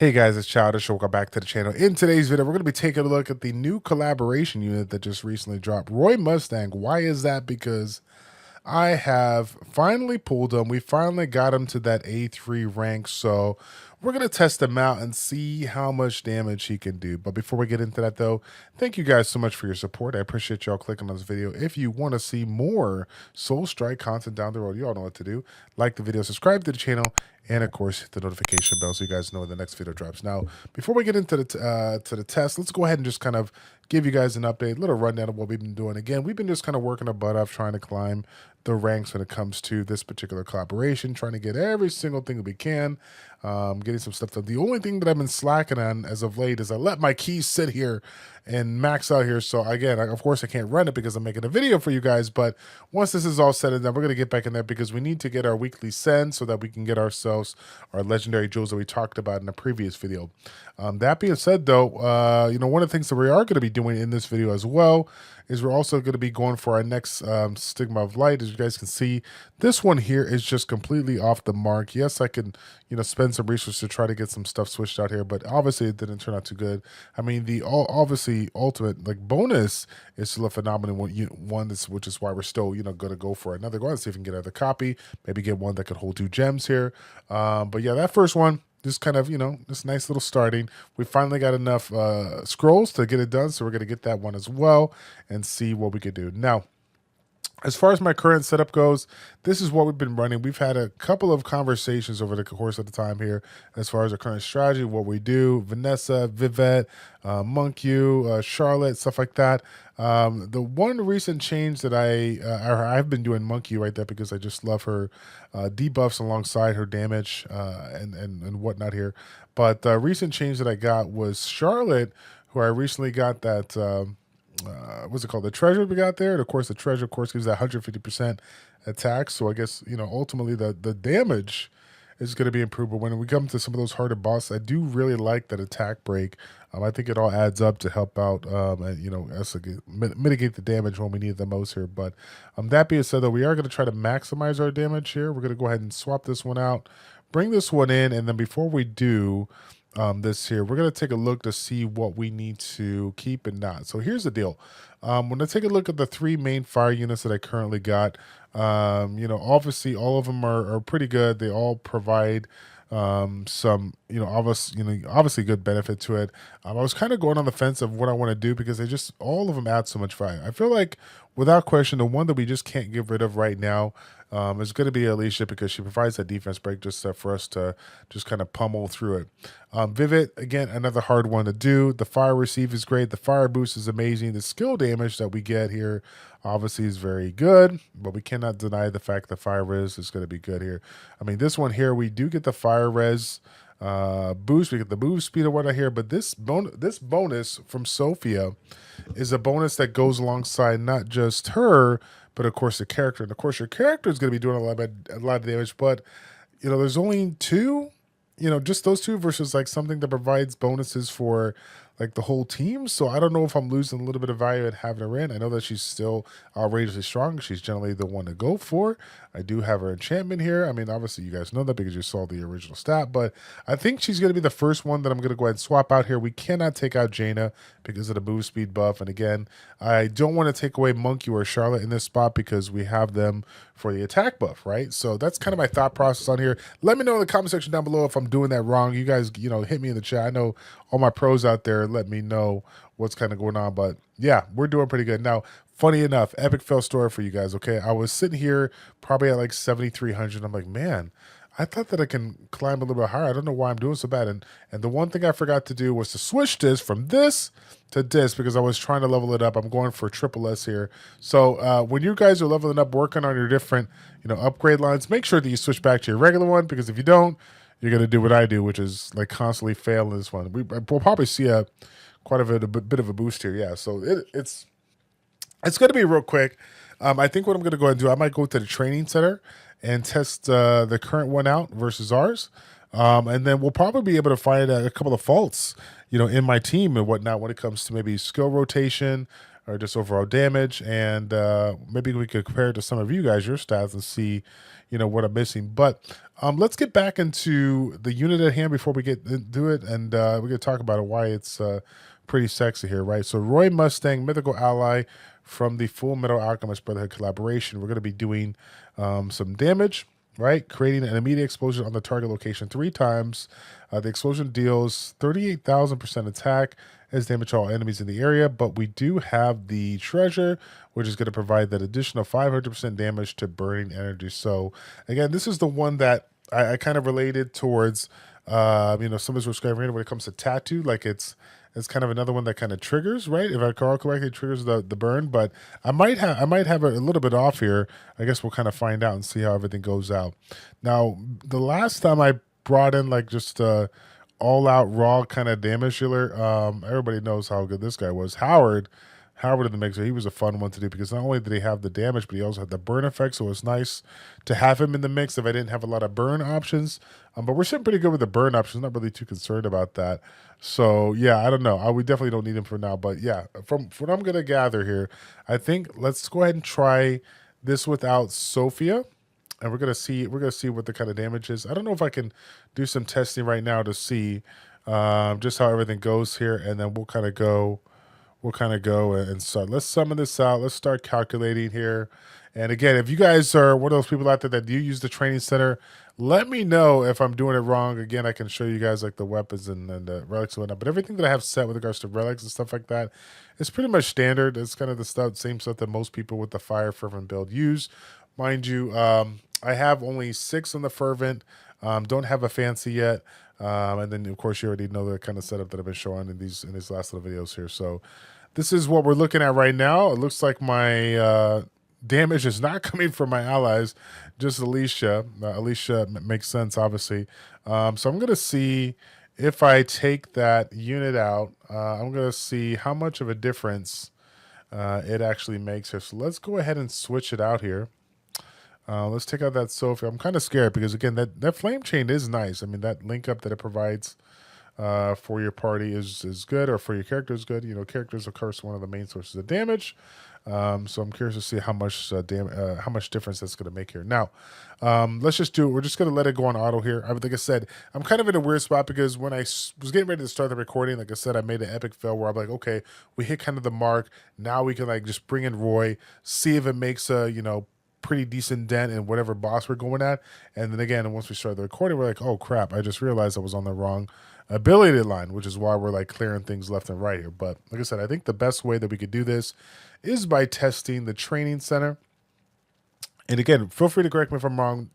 Hey guys, it's Childish. Welcome back to the channel. In today's video, we're going to be taking a look at the new collaboration unit that just recently dropped. Roy Mustang. Why is that? Because I have finally pulled him. We finally got him to that A3 rank. So we're going to test him out and see how much damage he can do. But before we get into that though, thank you guys so much for your support. I appreciate y'all clicking on this video. If you want to see more Soul Strike content down the road, you all know what to do. Like the video, subscribe to the channel, and of course hit the notification bell so you guys know when the next video drops. Now, before we get into the test, let's go ahead and just kind of give you guys an update, a little rundown of what we've been doing. Again, we've been just kind of working our butt off trying to climb the ranks when it comes to this particular collaboration, trying to get every single thing that we can, getting some stuff done. The only thing that I've been slacking on as of late is I let my keys sit here and max out here. So again, of course I can't run it because I'm making a video for you guys, but once this is all said and done, we're going to get back in there because we need to get our weekly send so that we can get ourselves our legendary jewels that we talked about in a previous video. That being said though, one of the things that we are going to be doing in this video as well is we're also going to be going for our next Stigma of Light. As you guys can see, this one here is just completely off the mark. Yes, I can, spend some resources to try to get some stuff switched out here, but obviously it didn't turn out too good. I mean, the obviously ultimate bonus is still a phenomenal one, which is why we're still going to go for another. Go ahead and see if we can get another copy. Maybe get one that could hold 2 gems here. But yeah, that first one, just kind of, this nice little starting. We finally got enough scrolls to get it done, so we're going to get that one as well and see what we could do. Now, as far as my current setup goes, this is what we've been running. We've had a couple of conversations over the course of the time here as far as our current strategy, what we do. Vanessa, Vivette, Monku, Charlotte, stuff like that. The one recent change that I've been doing Monku right there because I just love her debuffs alongside her damage and whatnot here. But the recent change that I got was Charlotte, who I recently got that... what's it called? The treasure we got there. And of course, the treasure, of course, gives that 150% attack. So I guess, ultimately the damage is going to be improved. But when we come to some of those harder bosses, I do really like that attack break. I think it all adds up to help out, us mitigate the damage when we need it the most here. But that being said, though, we are going to try to maximize our damage here. We're going to go ahead and swap this one out, bring this one in, and then before we do, this here, we're going to take a look to see what we need to keep and not. So here's the deal. When I take a look at the 3 main fire units that I currently got, obviously all of them are pretty good. They all provide some, obviously good benefit to it. I was kind of going on the fence of what I want to do because all of them add so much value. I feel like without question, the one that we just can't get rid of right now is going to be Alicia because she provides that defense break just for us to just kind of pummel through it. Vivid, again, another hard one to do. The fire receive is great. The fire boost is amazing. The skill damage that we get here obviously is very good, but we cannot deny the fact that fire res is going to be good here. I mean, this one here, we do get the fire res boost. We get the move speed or whatnot here, but this bonus from Sophia is a bonus that goes alongside not just her, but of course the character. And of course your character is going to be doing a lot of damage, but there's only 2, just those 2 versus like something that provides bonuses for like the whole team. So I don't know if I'm losing a little bit of value at having her in. I know that she's still outrageously strong. She's generally the one to go for. I do have her enchantment here. I mean, obviously you guys know that because you saw the original stat, but I think she's going to be the first one that I'm going to go ahead and swap out here. We cannot take out Jaina because of the move speed buff. And again, I don't want to take away Monkey or Charlotte in this spot because we have them for the attack buff, right? So that's kind of my thought process on here. Let me know in the comment section down below if I'm doing that wrong. You guys, hit me in the chat. I know all my pros out there, let me know what's kind of going on. But yeah, we're doing pretty good. Now, funny enough, epic fail story for you guys, okay? I was sitting here probably at like 7,300. I'm like, man, I thought that I can climb a little bit higher. I don't know why I'm doing so bad. And the one thing I forgot to do was to switch this from this to this because I was trying to level it up. I'm going for triple S here. So when you guys are leveling up, working on your different, upgrade lines, make sure that you switch back to your regular one because if you don't, you're going to do what I do, which is like constantly fail in this one. We'll probably see quite a bit of a boost here. Yeah, so it's going to be real quick. I think what I'm going to go ahead and do, I might go to the training center and test the current one out versus ours. And then we'll probably be able to find a couple of faults, in my team and whatnot when it comes to maybe skill rotation or just overall damage, and maybe we could compare it to some of you guys, your stats, and see, what I'm missing. But let's get back into the unit at hand before we get into it, and we're gonna talk about it, why it's pretty sexy here, right? So Roy Mustang, mythical ally from the Full Metal Alchemist Brotherhood collaboration. We're gonna be doing some damage, right? Creating an immediate explosion on the target location 3 times. The explosion deals 38,000% attack as damage to all enemies in the area, but we do have the treasure, which is going to provide that additional 500% damage to burning energy. So again, this is the one that I kind of related towards, somebody's describing when it comes to tattoo, like it's kind of another one that kind of triggers, right? If I recall correctly, it triggers the burn, but I might have it a little bit off here. I guess we'll kind of find out and see how everything goes out. Now, the last time I brought in like just all out raw kind of damage dealer, everybody knows how good this guy was. Howard in the mixer, he was a fun one to do because not only did he have the damage, but he also had the burn effect. So it was nice to have him in the mix if I didn't have a lot of burn options. But we're sitting pretty good with the burn options. Not really too concerned about that. So yeah, I don't know. We definitely don't need him for now. But yeah, from what I'm gonna gather here, I think let's go ahead and try this without Sophia, and we're gonna see what the kind of damage is. I don't know if I can do some testing right now to see just how everything goes here, and then we'll kind of go and start. Let's summon this out. Let's start calculating here. And again, if you guys are one of those people out there that do use the training center, let me know if I'm doing it wrong. Again, I can show you guys like the weapons and the relics and whatnot. But everything that I have set with regards to relics and stuff like that is pretty much standard. It's kind of the same stuff that most people with the Fire Fervent build use. Mind you, I have only 6 on the Fervent. Don't have a fancy yet. And then, of course, you already know the kind of setup that I've been showing in these last little videos here. So this is what we're looking at right now. It looks like my damage is not coming from my allies, just Alicia. Alicia makes sense, obviously. So I'm going to see if I take that unit out. I'm going to see how much of a difference it actually makes here. So let's go ahead and switch it out here. Let's take out that Sophie. I'm kind of scared because, again, that flame chain is nice. I mean, that link up that it provides for your party is good, or for your character is good. Characters, of course, one of the main sources of damage. So I'm curious to see how much difference that's going to make here. Now, let's just do it. We're just going to let it go on auto here. Like I said, I'm kind of in a weird spot because when I was getting ready to start the recording, like I said, I made an epic fail where I'm like, okay, we hit kind of the mark. Now we can like just bring in Roy, see if it makes a, pretty decent dent in whatever boss we're going at. And then again, once we start the recording, we're like, oh crap, I just realized I was on the wrong ability line, which is why we're like clearing things left and right here. But like I said, I think the best way that we could do this is by testing the training center. And again, feel free to correct me if I'm wrong.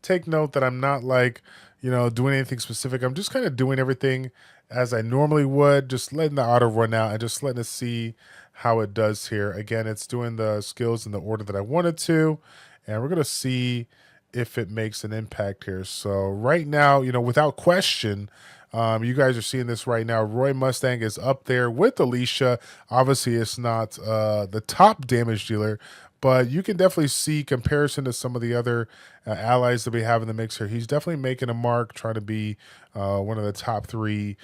Take note that I'm not like, doing anything specific. I'm just kind of doing everything as I normally would, just letting the auto run out and just letting it see how it does here. Again, it's doing the skills in the order that I wanted to, and we're going to see if it makes an impact here. So right now, without question, you guys are seeing this right now. Roy Mustang is up there with Alicia. Obviously, it's not the top damage dealer, but you can definitely see comparison to some of the other allies that we have in the mix here. He's definitely making a mark, trying to be one of the top 3,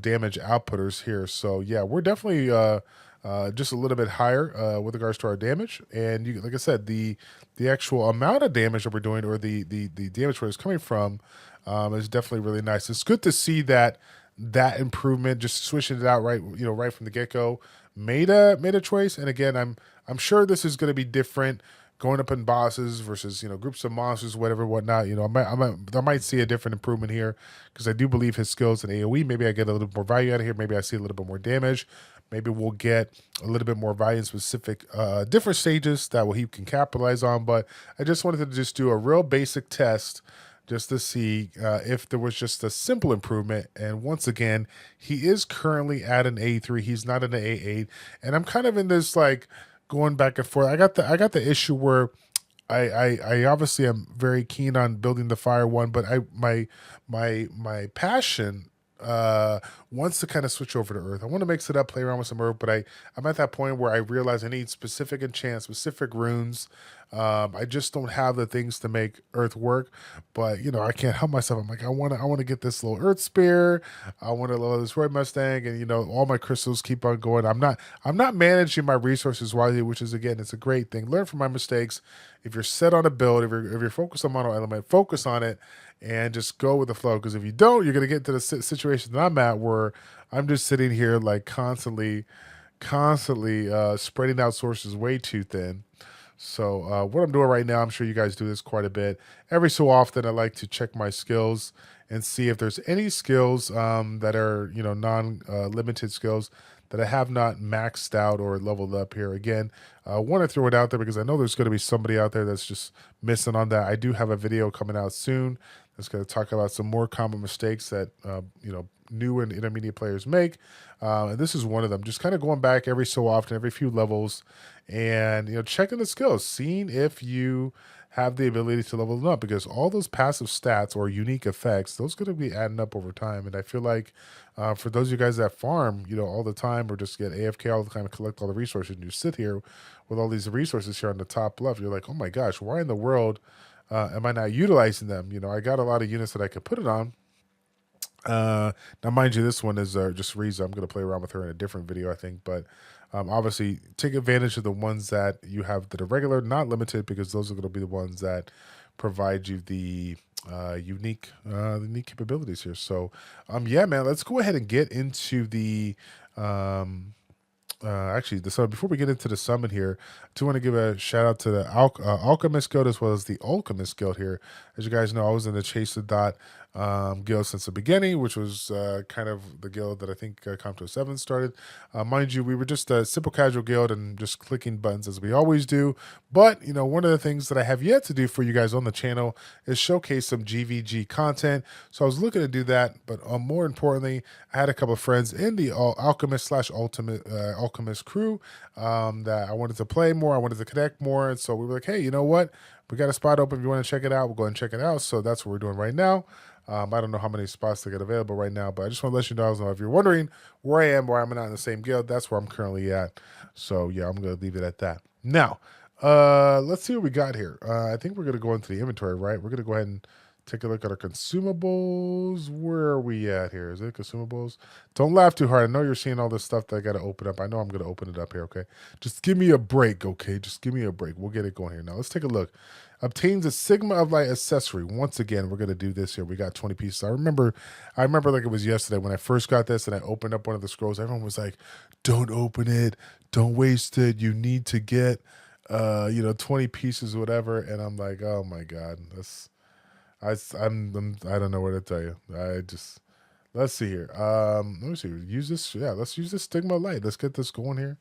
damage outputters here. So yeah, we're definitely just a little bit higher with regards to our damage. And like I said, the actual amount of damage that we're doing, or the damage where it's coming from, is definitely really nice. It's good to see that improvement, just switching it out right from the get-go, made a choice. And again, I'm sure this is going to be different going up in bosses versus groups of monsters, whatnot. I might see a different improvement here because I do believe his skills in AOE. Maybe I get a little bit more value out of here. Maybe I see a little bit more damage. Maybe we'll get a little bit more value in specific different stages that he can capitalize on. But I just wanted to just do a real basic test just to see if there was just a simple improvement. And once again, he is currently at an A3. He's not an A8. And I'm kind of in this like going back and forth. I got the issue where I obviously am very keen on building the fire one, but my passion wants to kind of switch over to earth. I want to mix it up, play around with some earth, but I'm at that point where I realize I need specific enchants, specific runes, I just don't have the things to make Earth work. But you know, I can't help myself. I'm like, I want to get this little Earth spear. I want to load this Roy Mustang, and you know, all my crystals keep on going. I'm not managing my resources wisely, which is again, it's a great thing. Learn from my mistakes. If you're set on a build, if you're focused on mono element, focus on it and just go with the flow. Because if you don't, you're gonna get to the situation that I'm at, where I'm just sitting here like constantly spreading out sources way too thin. So what I'm doing right now, I'm sure you guys do this quite a bit. Every so often, I like to check my skills and see if there's any skills that are, you know, non-limited skills that I have not maxed out or leveled up here. Again, I want to throw it out there because I know there's going to be somebody out there that's just missing on that. I do have a video coming out soon that's going to talk about some more common mistakes that, you know, new and intermediate players make. And this is one of them. Just kind of going back every so often, every few levels, and you know, checking the skills, seeing if you have the ability to level them up, because all those passive stats or unique effects, those going to be adding up over time. And I feel like for those of you guys that farm, you know, all the time, or just get AFK all the time and collect all the resources, and you sit here with all these resources here on the top left, you're like, oh my gosh, why in the world am I not utilizing them? You know, I got a lot of units that I could put it on. Now, mind you, this one is just Riza. I'm going to play around with her in a different video, I think. But obviously, take advantage of the ones that you have that are regular, not limited, because those are going to be the ones that provide you the unique capabilities here. So, yeah, man, let's go ahead and get into the actually, so before we get into the summon here, I do want to give a shout out to the Alchemist Guild as well as the Alchemist Guild here. As you guys know, I was in the Chase the Dot guild since the beginning, which was kind of the guild that I think Compto 7 started. Mind you, we were just a simple casual guild and just clicking buttons as we always do. But, you know, one of the things that I have yet to do for you guys on the channel is showcase some GVG content. So I was looking to do that, but more importantly, I had a couple of friends in the Alchemist / Ultimate Alchemist crew that I wanted to play more, I wanted to connect more, and so we were like, hey, you know what? We got a spot open. If you want to check it out, we'll go ahead and check it out. So that's what we're doing right now. I don't know how many spots they get available right now, but I just want to let you know if you're wondering where I am, why I'm not in the same guild, that's where I'm currently at. So yeah, I'm going to leave it at that. Now, let's see what we got here. I think we're going to go into the inventory, right? We're going to go ahead and take a look at our consumables. Where are we at here? Is it consumables? Don't laugh too hard. I know you're seeing all this stuff that I got to open up. I know I'm going to open it up here, okay? Just give me a break, okay? Just give me a break. We'll get it going here. Now, let's take a look. Obtains a Sigma of Light accessory. Once again, we're going to do this here. We got 20 pieces. I remember like it was yesterday when I first got this and I opened up one of the scrolls. Everyone was like, don't open it. Don't waste it. You need to get, 20 pieces or whatever. And I'm like, oh my God, I don't know what to tell you. Let's see here. Let me see. Use this. Yeah, let's use this Stigma Light. Let's get this going here.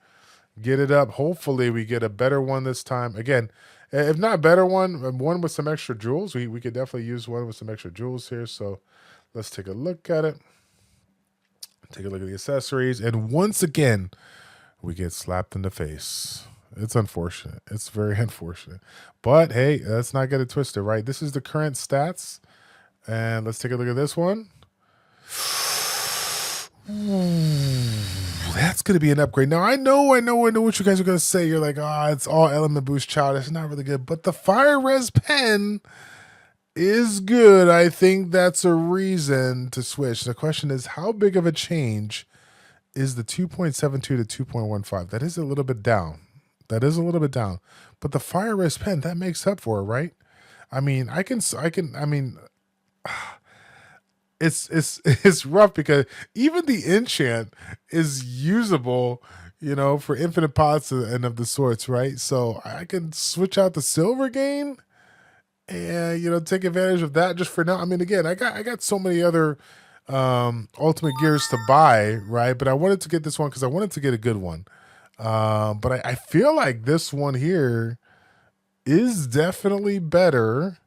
Get it up. Hopefully we get a better one this time. Again, if not a better one with some extra jewels. We could definitely use one with some extra jewels here. So let's take a look at it. Take a look at the accessories. And once again, we get slapped in the face. It's unfortunate. It's very unfortunate. But hey, let's not get it twisted, right? This is the current stats. And let's take a look at this one. Ooh, that's going to be an upgrade. Now, I know what you guys are going to say. You're like, it's all element boost child. It's not really good. But the fire res pen is good. I think that's a reason to switch. The question is, how big of a change is the 2.72 to 2.15? That is a little bit down. But the fire res pen, that makes up for it, right? I mean, it's rough because even the enchant is usable, for infinite pots and of the sorts, right? So I can switch out the silver gain and take advantage of that just for now. I mean, again, I got so many other ultimate gears to buy, right? But I wanted to get this one because I wanted to get a good one. But I feel like this one here is definitely better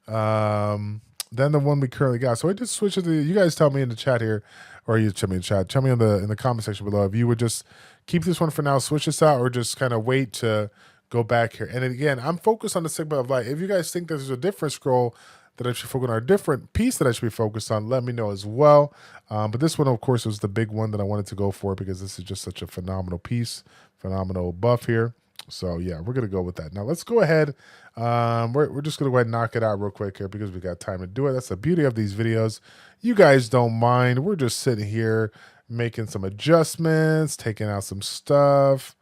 than the one we currently got. So I just switched it to, you guys tell me in the chat here, or you tell me in the chat, tell me in the comment section below if you would just keep this one for now, switch this out, or just kind of wait to go back here. And again, I'm focused on the Sigma of Light. If you guys think there's a different scroll that I should focus on, or a different piece that I should be focused on, let me know as well. But this one, of course, was the big one that I wanted to go for because this is just such a phenomenal piece, phenomenal buff here. So yeah, we're gonna go with that. Now let's go ahead. We're just gonna go ahead and knock it out real quick here because we got time to do it. That's the beauty of these videos. You guys don't mind. We're just sitting here making some adjustments, taking out some stuff.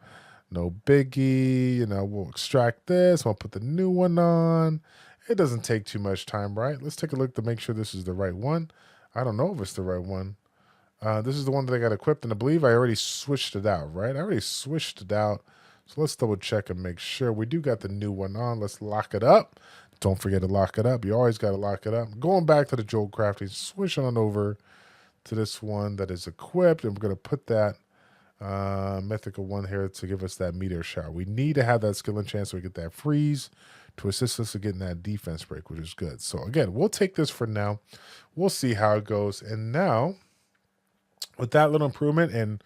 No biggie. You know, we'll extract this. We'll put the new one on. It doesn't take too much time, right? Let's take a look to make sure this is the right one. I don't know if it's the right one. This is the one that I got equipped, and I believe I already switched it out, right? I already switched it out. So let's double check and make sure we do got the new one on. Let's lock it up. Don't forget to lock it up. You always got to lock it up. Going back to the Joel Crafting, switch on over to this one that is equipped, and we're going to put that mythical one here to give us that meteor shower. We need to have that skill and chance so we get that freeze to assist us in getting that defense break, which is good. So again, we'll take this for now. We'll see how it goes. And now, with that little improvement and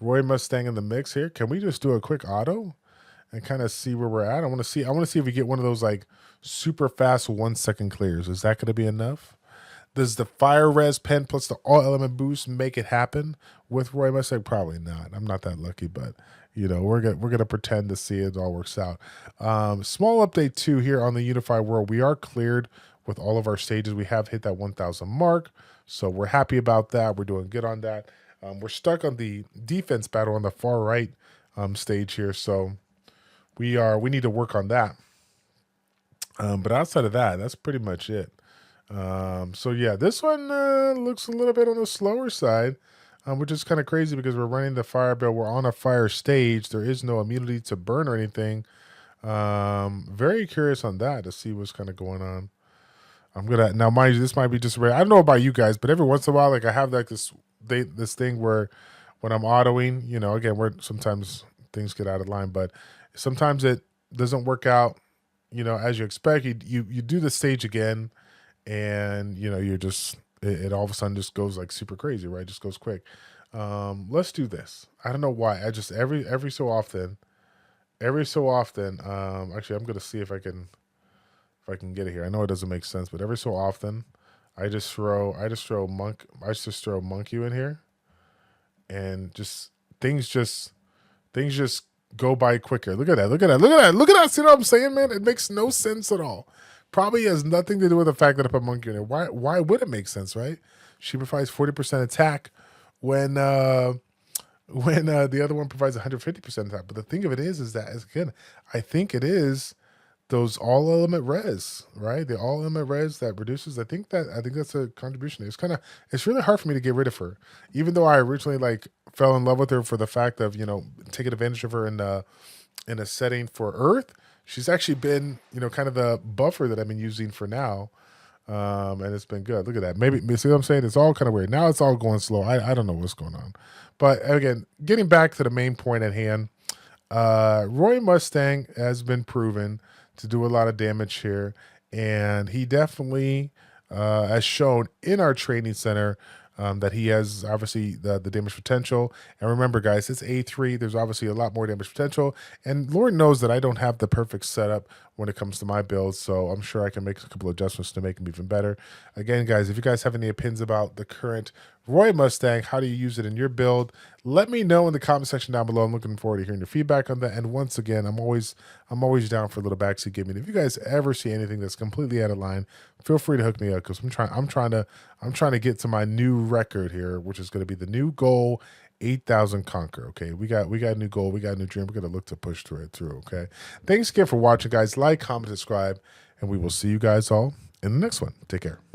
Roy Mustang in the mix here, can we just do a quick auto and kind of see where we're at? I want to see if we get one of those like super fast 1 second clears. Is that going to be enough? Does the fire res pen plus the all element boost make it happen with Roy Mustang? Probably not. I'm not that lucky, but you know, we're gonna pretend to see it all works out. Small update too here on the Unified World. We are cleared with all of our stages. We have hit that 1,000 mark, so we're happy about that. We're doing good on that. We're stuck on the defense battle on the far right stage here, so we need to work on that. But outside of that, that's pretty much it. So yeah, this one looks a little bit on the slower side, which is kind of crazy because we're running the fire build. We're on a fire stage. There is no immunity to burn or anything. Very curious on that to see what's kind of going on. I'm gonna now, mind you, this might be just rare. I don't know about you guys, but every once in a while, like I have like this thing where when I'm autoing, you know, again, where sometimes things get out of line, but sometimes it doesn't work out, you know, as you expect. You do the stage again, and you know, you're just it all of a sudden just goes like super crazy, right? Just goes quick. Let's do this. I don't know why. I just every so often, actually I'm gonna see if I can get it here. I know it doesn't make sense, but every so often I just throw monk you in here, and just things just go by quicker. Look at that. See what I'm saying, man? It makes no sense at all. Probably has nothing to do with the fact that I put monkey in it. Why would it make sense, right? She provides 40% attack when the other one provides 150% attack. But the thing of it is that, again, I think it is those all element res, right? The all element res that reduces. I think that's a contribution. It's really hard for me to get rid of her, even though I originally like fell in love with her for the fact of, you know, taking advantage of her in a setting for Earth. She's actually been, you know, kind of the buffer that I've been using for now, and it's been good. Look at that. Maybe see what I'm saying? It's all kind of weird. Now it's all going slow. I don't know what's going on, but again, getting back to the main point at hand, Roy Mustang has been proven to do a lot of damage here, and he definitely has shown in our training center that he has obviously the damage potential. And remember, guys, it's A3. There's obviously a lot more damage potential, and Lord knows that I don't have the perfect setup when it comes to my build, so I'm sure I can make a couple of adjustments to make them even better. Again, guys, if you guys have any opinions about the current Roy Mustang, how do you use it in your build? Let me know in the comment section down below. I'm looking forward to hearing your feedback on that. And once again, I'm always down for a little backseat gaming. If you guys ever see anything that's completely out of line, feel free to hook me up, because I'm trying to get to my new record here, which is going to be the new goal, 8,000 conquer. Okay, we got a new goal, we got a new dream. We're going to look to push through. Okay, thanks again for watching, guys. Like, comment, subscribe, and we will see you guys all in the next one. Take care.